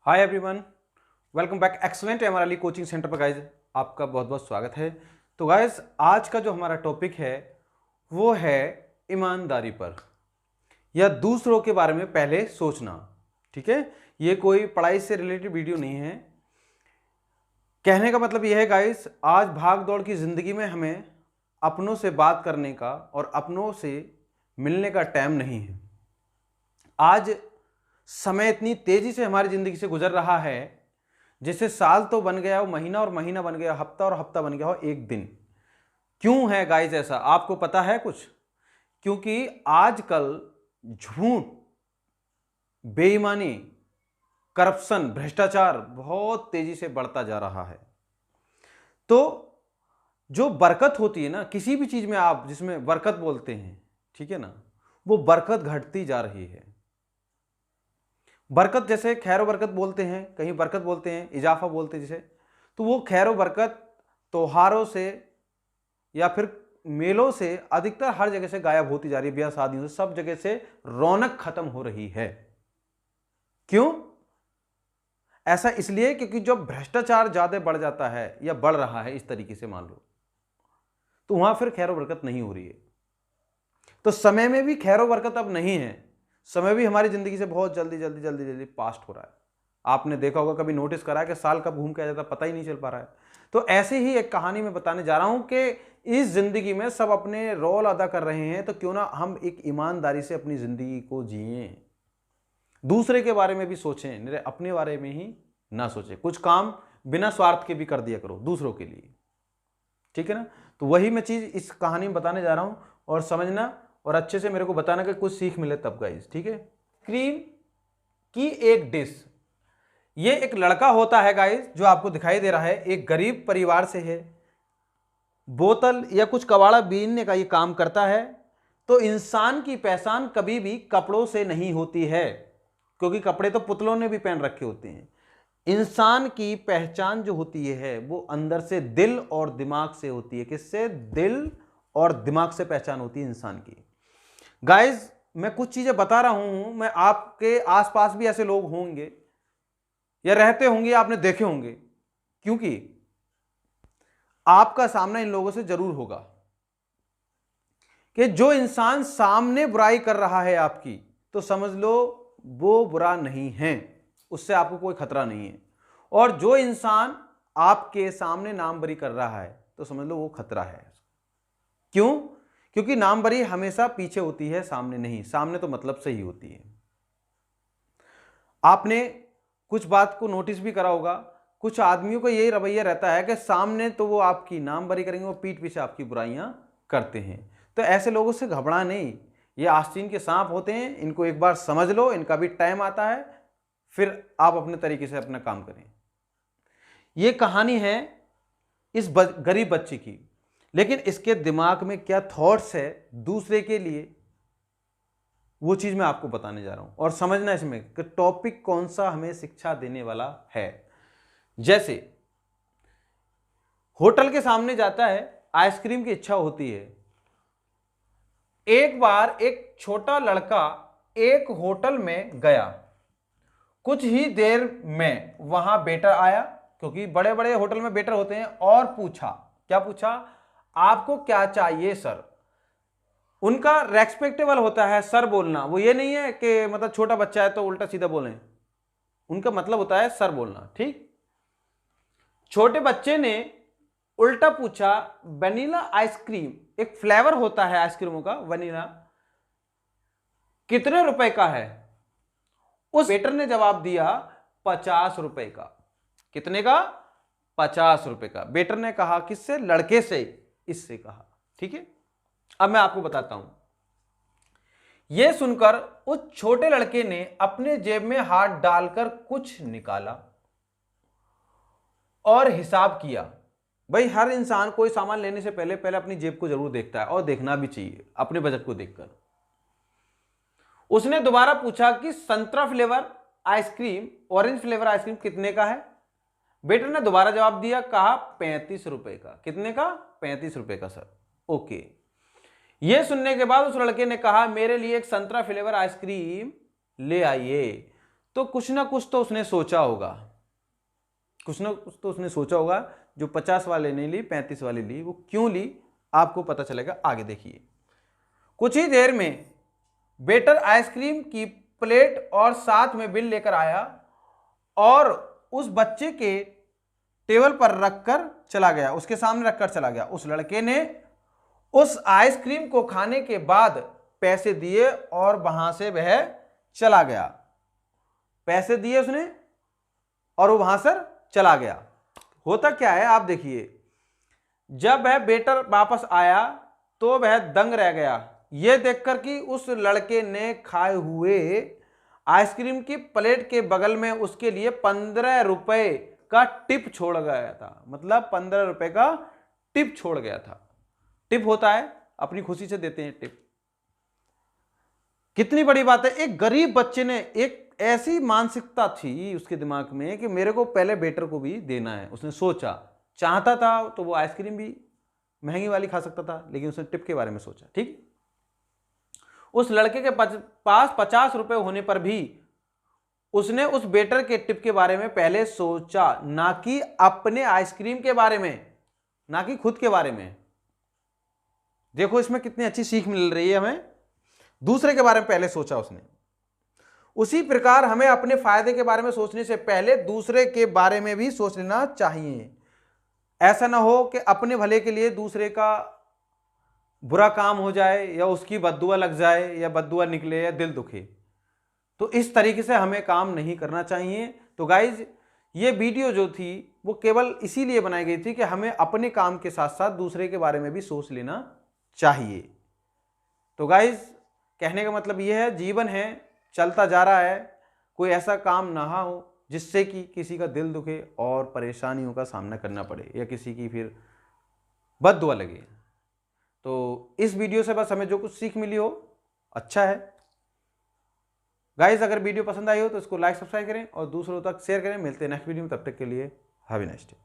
Hi everyone, welcome back excellent MR Ali coaching centre पर guys आपका बहुत बहुत स्वागत है। तो गाइज आज का जो हमारा टॉपिक है वो है ईमानदारी पर या दूसरों के बारे में पहले सोचना। ठीक है, ये कोई पढ़ाई से रिलेटेड वीडियो नहीं है। कहने का मतलब यह है गाइज, आज भाग दौड़ की जिंदगी में हमें अपनों से बात करने का और अपनों से मिलने का टाइम नहीं है। आज समय इतनी तेजी से हमारी जिंदगी से गुजर रहा है जैसे साल तो बन गया हो महीना और महीना बन गया, हफ्ता और हफ्ता बन गया हो एक दिन। क्यों है गाइस ऐसा, आपको पता है कुछ? क्योंकि आजकल झूठ, बेईमानी, करप्शन, भ्रष्टाचार बहुत तेजी से बढ़ता जा रहा है। तो जो बरकत होती है ना किसी भी चीज में, आप जिसमें बरकत बोलते हैं, ठीक है ना, वो बरकत घटती जा रही है। बरकत जैसे खैर बरकत बोलते हैं, कहीं बरकत बोलते हैं, इजाफा बोलते हैं जिसे, तो वो खैर बरकत त्योहारों से या फिर मेलों से अधिकतर हर जगह से गायब होती जा रही है। ब्याह शादियों से सब जगह से रौनक खत्म हो रही है। क्यों ऐसा? इसलिए क्योंकि जब भ्रष्टाचार ज्यादा बढ़ जाता है या बढ़ रहा है इस तरीके से मान लो, तो वहां फिर खैर बरकत नहीं हो रही है। तो समय में भी खैर बरकत अब नहीं है। समय भी हमारी जिंदगी से बहुत जल्दी जल्दी जल्दी जल्दी पास्ट हो रहा है। आपने देखा होगा, कभी नोटिस करा है कि साल कब घूम के आ जाता पता ही नहीं चल पा रहा है। तो ऐसे ही एक कहानी में बताने जा रहा हूं कि इस जिंदगी में सब अपने रोल अदा कर रहे हैं, तो क्यों ना हम एक ईमानदारी से अपनी जिंदगी को जिए, दूसरे के बारे में भी सोचें, मेरे अपने बारे में ही ना सोचें। कुछ काम बिना स्वार्थ के भी कर दिया करो दूसरों के लिए, ठीक है ना। तो वही मैं चीज इस कहानी में बताने जा रहा हूं, और समझना और अच्छे से मेरे को बताना कि कुछ सीख मिले तब गाइस, ठीक है। क्रीम की एक डिश, ये एक लड़का होता है गाइस जो आपको दिखाई दे रहा है, एक गरीब परिवार से है, बोतल या कुछ कबाड़ा बीनने का ये काम करता है। तो इंसान की पहचान कभी भी कपड़ों से नहीं होती है, क्योंकि कपड़े तो पुतलों ने भी पहन रखे होते हैं। इंसान की पहचान जो होती है वो अंदर से दिल और दिमाग से होती है। किससे? दिल और दिमाग से पहचान होती है इंसान की। गाइज मैं कुछ चीजें बता रहा हूं, मैं आपके आसपास भी ऐसे लोग होंगे या रहते होंगे, आपने देखे होंगे, क्योंकि आपका सामना इन लोगों से जरूर होगा कि जो इंसान सामने बुराई कर रहा है आपकी, तो समझ लो वो बुरा नहीं है, उससे आपको कोई खतरा नहीं है। और जो इंसान आपके सामने नामबरी कर रहा है, तो समझ लो वो खतरा है। क्यों? क्योंकि नामबरी हमेशा पीछे होती है, सामने नहीं। सामने तो मतलब से ही होती है। आपने कुछ बात को नोटिस भी करा होगा, कुछ आदमियों का यही रवैया रहता है कि सामने तो वो आपकी नामबरी करेंगे, वो पीठ पीछे आपकी बुराइयां करते हैं। तो ऐसे लोगों से घबरा नहीं, ये आस्तीन के सांप होते हैं, इनको एक बार समझ लो, इनका भी टाइम आता है, फिर आप अपने तरीके से अपना काम करें। ये कहानी है इस गरीब बच्चे की, लेकिन इसके दिमाग में क्या थॉट्स है दूसरे के लिए, वो चीज मैं आपको बताने जा रहा हूं। और समझना इसमें कि टॉपिक कौन सा हमें शिक्षा देने वाला है। जैसे होटल के सामने जाता है, आइसक्रीम की इच्छा होती है। एक बार एक छोटा लड़का एक होटल में गया, कुछ ही देर में वहां वेटर आया, क्योंकि बड़े बड़े होटल में वेटर होते हैं, और पूछा, क्या पूछा? आपको क्या चाहिए सर? उनका रेस्पेक्टेबल होता है सर बोलना, वो ये नहीं है कि मतलब छोटा बच्चा है तो उल्टा सीधा बोलें, उनका मतलब होता है सर बोलना, ठीक। छोटे बच्चे ने उल्टा पूछा, वनीला आइसक्रीम, एक फ्लेवर होता है आइसक्रीमों का वनीला, कितने रुपए का है? उस वेटर ने जवाब दिया 50 रुपए का। कितने का? 50 रुपए का। वेटर ने कहा किससे? लड़के से, इससे कहा, ठीक है। अब मैं आपको बताता हूं। यह सुनकर उस छोटे लड़के ने अपने जेब में हाथ डालकर कुछ निकाला और हिसाब किया। भाई हर इंसान कोई सामान लेने से पहले पहले अपनी जेब को जरूर देखता है, और देखना भी चाहिए अपने बजट को देखकर। उसने दोबारा पूछा कि संतरा flavour ice cream, orange flavour ice cream कितने का है? वेटर ने दोबारा जवाब दिया, कहा 35 रुपए का। कितने का? 35 रुपए का सर। ओके। यह सुनने के बाद उस लड़के ने कहा, मेरे लिए एक संतरा फ्लेवर आइसक्रीम ले आइए। तो कुछ ना कुछ तो उसने सोचा होगा, कुछ ना कुछ तो उसने सोचा होगा। जो 50 वाले ने ली, 35 वाले ली, वो क्यों ली आपको पता चलेगा। आगे देखिए, कुछ ही देर में वेटर आइसक्रीम की प्लेट और साथ में बिल लेकर आया और उस बच्चे के टेबल पर रखकर चला गया, उसके सामने रखकर चला गया। उस लड़के ने उस आइसक्रीम को खाने के बाद पैसे दिए और वहां से वह चला गया। पैसे दिए उसने और वो वहां से चला गया। होता क्या है आप देखिए, जब वह वेटर वापस आया तो वह दंग रह गया यह देखकर कि उस लड़के ने खाए हुए आइसक्रीम की प्लेट के बगल में उसके लिए 15 रुपए का टिप छोड़ गया था। मतलब 15 रुपए का टिप छोड़ गया था। टिप होता है अपनी खुशी से देते हैं टिप। कितनी बड़ी बात है। एक गरीब बच्चे ने, एक ऐसी मानसिकता थी उसके दिमाग में कि मेरे को पहले वेटर को भी देना है। उसने सोचा, चाहता था तो वो आइसक्रीम भी महंगी वाली खा सकता था, लेकिन उसने टिप के बारे में सोचा। ठीक, उस लड़के के पास 50 रुपए होने पर भी उसने उस वेटर के टिप के बारे में पहले सोचा, ना कि अपने आइसक्रीम के बारे में, ना कि खुद के बारे में। देखो इसमें कितनी अच्छी सीख मिल रही है हमें। दूसरे के बारे में पहले सोचा उसने। उसी प्रकार हमें अपने फायदे के बारे में सोचने से पहले दूसरे के बारे में भी सोच लेना चाहिए। ऐसा ना हो कि अपने भले के लिए दूसरे का बुरा काम हो जाए या उसकी बद्दुआ लग जाए या बद्दुआ निकले या दिल दुखे। तो इस तरीके से हमें काम नहीं करना चाहिए। तो गाइज ये वीडियो जो थी वो केवल इसीलिए बनाई गई थी कि हमें अपने काम के साथ साथ दूसरे के बारे में भी सोच लेना चाहिए। तो गाइज कहने का मतलब ये है, जीवन है, चलता जा रहा है, कोई ऐसा काम ना हो जिससे कि किसी का दिल दुखे और परेशानियों का सामना करना पड़े या किसी की फिर बद्दुआ लगे। तो इस वीडियो से बस हमें जो कुछ सीख मिली हो अच्छा है। गाइज अगर वीडियो पसंद आई हो तो इसको लाइक सब्सक्राइब करें और दूसरों तक शेयर करें। मिलते हैं नेक्स्ट वीडियो में, तब तक के लिए हैव अ नाइस डे।